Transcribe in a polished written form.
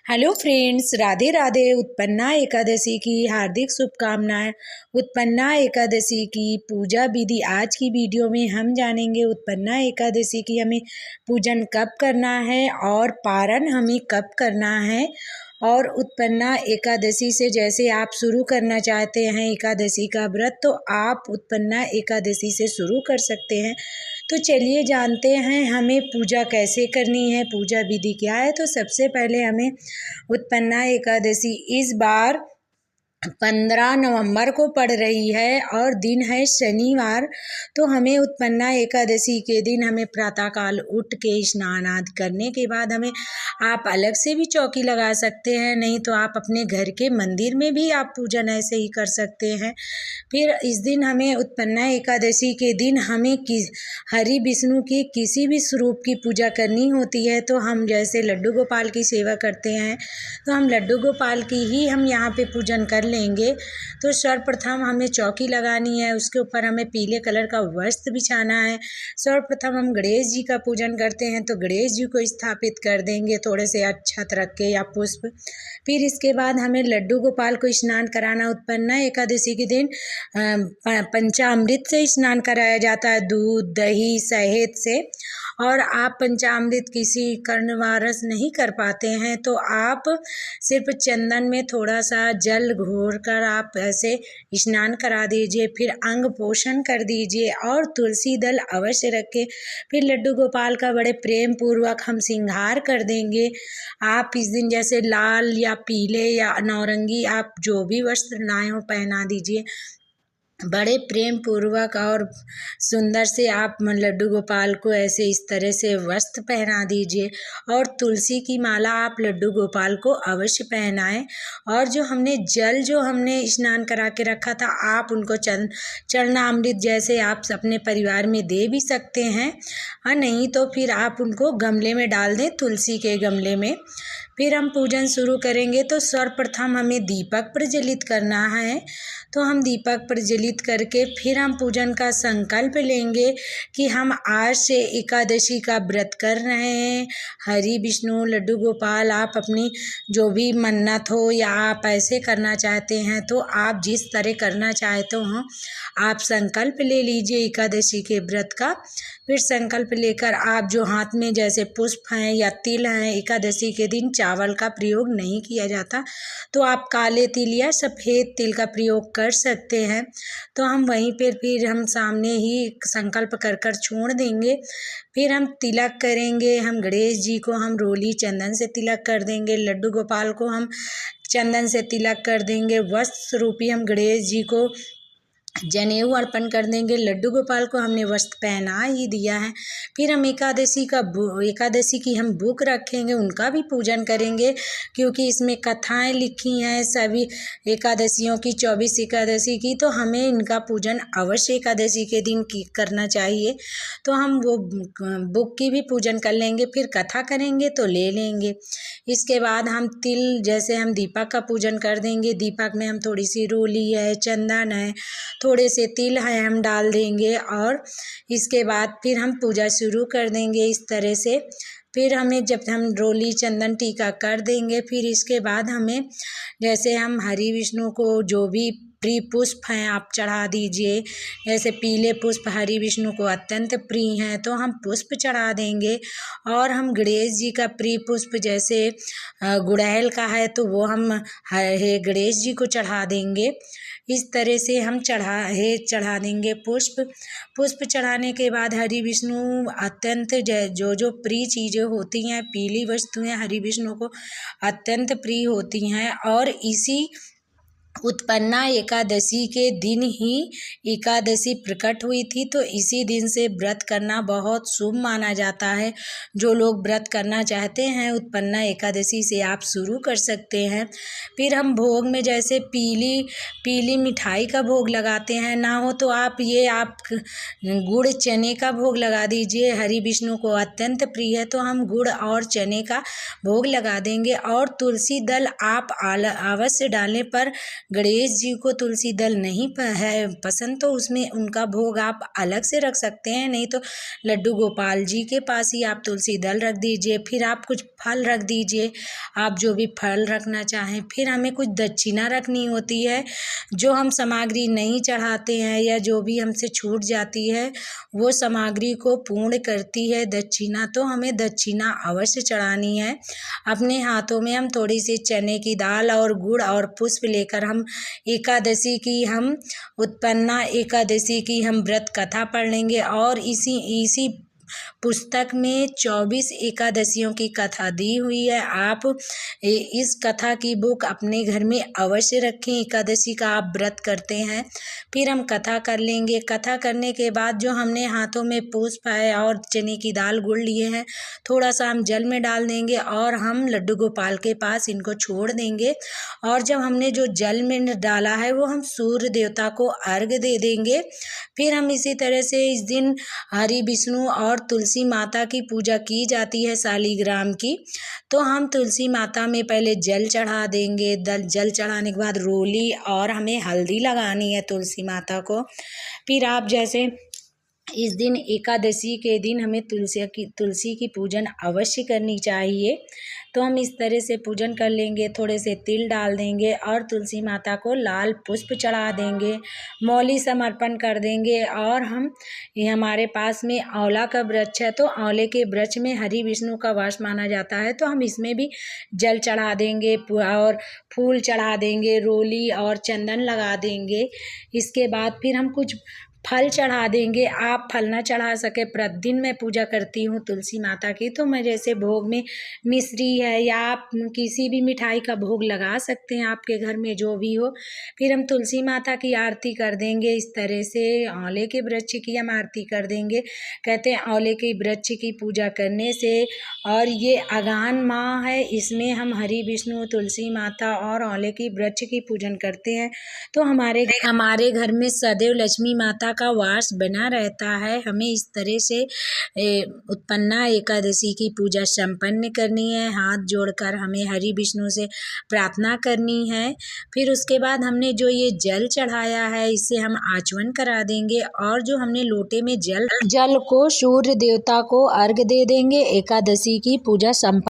Hello friends, Radhe Radhe. उत्पन्ना एकादशी की हार्दिक शुभकामनाएं। उत्पन्ना एकादशी की पूजा विधि आज की वीडियो में हम जानेंगे। उत्पन्ना एकादशी की हमें पूजन कब करना है और पारण हमें कब करना है। और उत्पन्ना एकादशी से जैसे आप शुरू करना चाहते हैं एकादशी का व्रत, तो आप उत्पन्ना एकादशी से शुरू कर सकते हैं। तो चलिए जानते हैं हमें पूजा कैसे करनी है, पूजा विधि क्या है। तो सबसे पहले हमें उत्पन्ना एकादशी इस बार 15 नवंबर को पड़ रही है और दिन है शनिवार। तो हमें उत्पन्ना एकादशी के दिन हमें प्रातःकाल उठ के स्नान आदि करने के बाद हमें आप अलग से भी चौकी लगा सकते हैं, नहीं तो आप अपने घर के मंदिर में भी आप पूजन ऐसे ही कर सकते हैं। फिर इस दिन हमें उत्पन्ना एकादशी के दिन हमें हरि विष्णु की किसी भी स्वरूप की पूजा करनी होती है। तो हम जैसे लड्डू गोपाल की सेवा करते हैं, तो हम लड्डू गोपाल की ही हम यहाँ पे पूजन कर लेंगे। तो सर्वप्रथम हमें चौकी लगानी है, उसके ऊपर हमें पीले कलर का वस्त्र बिछाना है। सर्वप्रथम हम गणेश जी का पूजन करते हैं, तो गणेश जी को स्थापित कर देंगे थोड़े से अक्षत रख के या पुष्प। फिर इसके बाद हमें लड्डू गोपाल को स्नान कराना। उत्पन्ना एकादशी के दिन पंचामृत से स्नान कराया जाता है, दूध दही शहद से। और आप पंचामृत किसी कर्णवारस नहीं कर पाते हैं, तो आप सिर्फ चंदन में थोड़ा सा जल घोर कर आप ऐसे स्नान करा दीजिए। फिर अंग पोषण कर दीजिए और तुलसी दल अवश्य रखें। फिर लड्डू गोपाल का बड़े प्रेम पूर्वक हम श्रृंगार कर देंगे। आप इस दिन जैसे लाल या पीले या नौरंगी आप जो भी वस्त्र लाए हो पहना दीजिए। बड़े प्रेम पूर्वक और सुंदर से आप लड्डू गोपाल को ऐसे इस तरह से वस्त्र पहना दीजिए। और तुलसी की माला आप लड्डू गोपाल को अवश्य पहनाएं। और जो हमने स्नान करा के रखा था, आप उनको चरणामृत जैसे आप अपने परिवार में दे भी सकते हैं, और नहीं तो फिर आप उनको गमले में डाल दें, तुलसी के गमले में। फिर हम पूजन शुरू करेंगे। तो सर्वप्रथम हमें दीपक प्रज्वलित करना है। तो हम दीपक प्रज्वलित करके फिर हम पूजन का संकल्प लेंगे कि हम आज से एकादशी का व्रत कर रहे हैं। हरि विष्णु लड्डू गोपाल आप अपनी जो भी मन्नत हो या आप ऐसे करना चाहते हैं, तो आप जिस तरह करना चाहते हो आप संकल्प ले लीजिए एकादशी के व्रत का। फिर संकल्प लेकर आप जो हाथ में जैसे पुष्प हैं या तिल हैं, एकादशी के दिन चावल का प्रयोग नहीं किया जाता, तो आप काले तिल या सफ़ेद तिल का प्रयोग कर सकते हैं। तो हम वहीं पर फिर हम सामने ही संकल्प कर कर छोड़ देंगे। फिर हम तिलक करेंगे। हम गणेश जी को हम रोली चंदन से तिलक कर देंगे, लड्डू गोपाल को हम चंदन से तिलक कर देंगे, वस्त्र रूपी हम गणेश जी को जनेऊ अर्पण कर देंगे। लड्डू गोपाल को हमने वस्त्र पहना ही दिया है। फिर हम एकादशी की हम बुक रखेंगे, उनका भी पूजन करेंगे, क्योंकि इसमें कथाएं लिखी हैं सभी एकादशियों की, 24 एकादशी की। तो हमें इनका पूजन अवश्य एकादशी के दिन करना चाहिए। तो हम वो बुक की भी पूजन कर लेंगे। फिर कथा करेंगे तो ले लेंगे। इसके बाद हम तिल जैसे हम दीपक का पूजन कर देंगे। दीपक में हम थोड़ी सी रोली है, चंदन है, थोड़े से तिल हैं हम डाल देंगे। और इसके बाद फिर हम पूजा शुरू कर देंगे इस तरह से। फिर हमें जब हम रोली चंदन टीका कर देंगे, फिर इसके बाद हमें जैसे हम हरि विष्णु को जो भी प्रिय पुष्प हैं आप चढ़ा दीजिए। जैसे पीले पुष्प हरि विष्णु को अत्यंत प्रिय हैं, तो हम पुष्प चढ़ा देंगे। और हम गणेश जी का प्रिय पुष्प जैसे गुड़हल का है, तो वो हम गणेश जी को चढ़ा देंगे। इस तरह से हम चढ़ा देंगे पुष्प चढ़ाने के बाद हरि विष्णु अत्यंत जो प्रिय चीज़ें होती हैं, पीली वस्तुएं हरि विष्णु को अत्यंत प्रिय होती हैं। और इसी उत्पन्ना एकादशी के दिन ही एकादशी प्रकट हुई थी, तो इसी दिन से व्रत करना बहुत शुभ माना जाता है। जो लोग व्रत करना चाहते हैं उत्पन्ना एकादशी से आप शुरू कर सकते हैं। फिर हम भोग में जैसे पीली मिठाई का भोग लगाते हैं, ना हो तो आप गुड़ चने का भोग लगा दीजिए। हरि विष्णु को अत्यंत प्रिय है, तो हम गुड़ और चने का भोग लगा देंगे। और तुलसी दल आप अवश्य डालें, पर गणेश जी को तुलसी दल नहीं है पसंद तो उसमें उनका भोग आप अलग से रख सकते हैं, नहीं तो लड्डू गोपाल जी के पास ही आप तुलसी दल रख दीजिए। फिर आप कुछ फल रख दीजिए, आप जो भी फल रखना चाहें। फिर हमें कुछ दक्षिणा रखनी होती है, जो हम सामग्री नहीं चढ़ाते हैं या जो भी हमसे छूट जाती है वो सामग्री को पूर्ण करती है दक्षिणा। तो हमें दक्षिणा अवश्य चढ़ानी है। अपने हाथों में हम थोड़ी सी चने की दाल और गुड़ और पुष्प लेकर हम उत्पन्ना एकादशी की हम व्रत कथा पढ़ लेंगे। और इसी पुस्तक में 24 एकादशियों की कथा दी हुई है। आप इस कथा की बुक अपने घर में अवश्य रखें। एकादशी का आप व्रत करते हैं, फिर हम कथा कर लेंगे। कथा करने के बाद जो हमने हाथों में पुष्प है और चने की दाल गुड़ लिए हैं, थोड़ा सा हम जल में डाल देंगे और हम लड्डू गोपाल के पास इनको छोड़ देंगे। और जब हमने जो जल में डाला है वो हम सूर्य देवता को अर्घ दे देंगे। फिर हम इसी तरह से इस दिन हरि विष्णु और तुलसी माता की पूजा की जाती है शालिग्राम की। तो हम तुलसी माता में पहले जल चढ़ा देंगे। जल चढ़ाने के बाद रोली और हमें हल्दी लगानी है तुलसी माता को। फिर आप जैसे इस दिन एकादशी के दिन हमें तुलसी की पूजन अवश्य करनी चाहिए। तो हम इस तरह से पूजन कर लेंगे, थोड़े से तिल डाल देंगे और तुलसी माता को लाल पुष्प चढ़ा देंगे, मौली समर्पण कर देंगे। और ये हमारे पास में आंवला का वृक्ष है, तो आंवले के वृक्ष में हरि विष्णु का वास माना जाता है, तो हम इसमें भी जल चढ़ा देंगे और फूल चढ़ा देंगे, रोली और चंदन लगा देंगे। इसके बाद फिर हम कुछ फल चढ़ा देंगे। आप फल ना चढ़ा सके, प्रतिदिन मैं पूजा करती हूँ तुलसी माता की, तो मैं जैसे भोग में मिश्री है या आप किसी भी मिठाई का भोग लगा सकते हैं, आपके घर में जो भी हो। फिर हम तुलसी माता की आरती कर देंगे। इस तरह से आंवले के वृक्ष की हम आरती कर देंगे। कहते हैं आंवले के वृक्ष की पूजा करने से, और ये अगहन माह है, इसमें हम हरि विष्णु तुलसी माता और आंवले की वृक्ष की पूजन करते हैं, तो हमारे घर में सदैव लक्ष्मी माता का वास बना रहता है। हमें इस तरह से उत्पन्ना एकादशी की पूजा संपन्न करनी है। हाथ जोड़कर हमें हरि विष्णु से प्रार्थना करनी है। फिर उसके बाद हमने जो ये जल चढ़ाया है इससे हम आचमन करा देंगे, और जो हमने लोटे में जल को सूर्य देवता को अर्घ दे देंगे। एकादशी की पूजा संपन्न